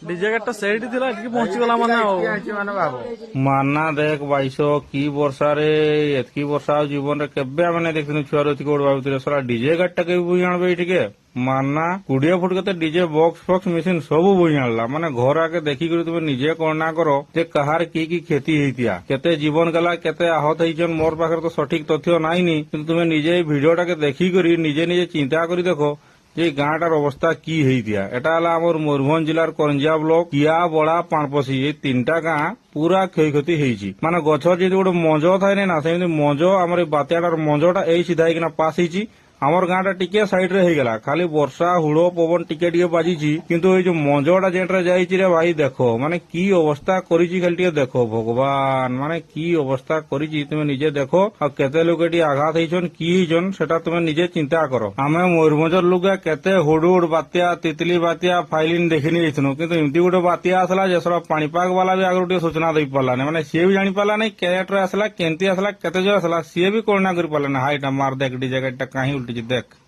DJ ଗାଡିଟା ସେଇଠି ଥିଲା ଏଠିକି ପହଞ୍ଚିଗଲା ମାନେ ଆଉ ମାନେ ଭାବ ମାନା ଦେଖ ବାଇଶ କି ବର୍ଷାରେ ଏତକି ବର୍ଷା ଆଉ ଜୀବନରେ କେବେ ଆମେ ନାଇଁ ଦେଖିନୁ ଛୁଆର ଏତିକି ଗୋଟେ ଭାବୁଥିଲେ ସଲା ଡିଜେ ଗାଡିଟା କେବେ ବୁଝି ଆଣବେ ଏଇଠିକେ ମାନା 20 ଫୁଟ କେତେ ଡିଜେ ବକ୍ସ ଫକ୍ସ ମେସିନ ସବୁ ବୁଝି ଆଣିଲା ମାନେ ଘର ଆগে ଦେଖିକରି ତୁମେ ନିଜେ କଣା କର ଯେ କାହାର କି କ୍ଷତି ହେଇଥିଲା କେତେ ଜୀବନ ଗଲା କେତେ ଆହତ ହେଇଛନ୍ ମୋର ପାଖରେ ତ ସଠିକ ତଥ୍ୟ ନାଇଁନି କିନ୍ତୁ ତୁମେ ନିଜେ ଏଇ ଭିଡିଓଟାକେ ଦେଖିକରି ନିଜେ ନିଜେ ଚିନ୍ତା କରି ଦେଖ যে গাঁটার অবস্থা কি হইতিয়া এটা হল আমার ময়ূরভঞ্জ জেলার করঞ্জিয়া ব্লক কিয়া বড়া পাণপশি এই তিনটা গাঁ পুরা ক্ষয়ক্ষতি হয়েছি মানে গছর যদি গোটে মঞ্জ থাকে না সেমতি মঞ্জ আমার এই বাতিয়াটার মঞ্জটা এই সিধা হইকিনা পাস হয়েছি আমার গাঁটা টিকে সাইড রে হয়ে গেল খালি বর্ষা হুড় পবন টিকে টিকে বাজিছি কিন্তু এই যে মঞ্জটা যেটা যাইছি রে ভাই দেখো মানে কি অবস্থা করেছি খালি টিকে দেখো ভগবান মানে কি অবস্থা করেছি তুমি নিজে দেখো আর কেতে লোক এটি আঘাত হয়েছন কি হয়েছন সেটা তুমি নিজে চিন্তা করো আমি ময়ূরভঞ্জর লোকে কেতে হুড়ুড় বাত্যা তিতলি বাত্যা ফাইলিন দেখিনি যাইছু কিন্তু এমতি গোটে বাত্যা আসলা যে সব পাଣିପାଗ ବାଲା ବି ଆଗରୁ ଟିକେ ସୂଚନା ଦେଇ ପାରିଲାନି ମାନେ ସିଏ ବି ଜାଣି ପାରିଲା ନାହିଁ କେଟ୍ରେ ଆସିଲା କେମିତି ଆସିଲା କେତେ ଜୋର ଆସିଲା ସିଏ ବି କଳନା କରି ପାରିଲାନି ହାଇଟା ମାର ଦେଖ ଡିଜେ ଗାଡିଟା କାହିଁ ଉଲ୍ଟିଛି ଦେଖ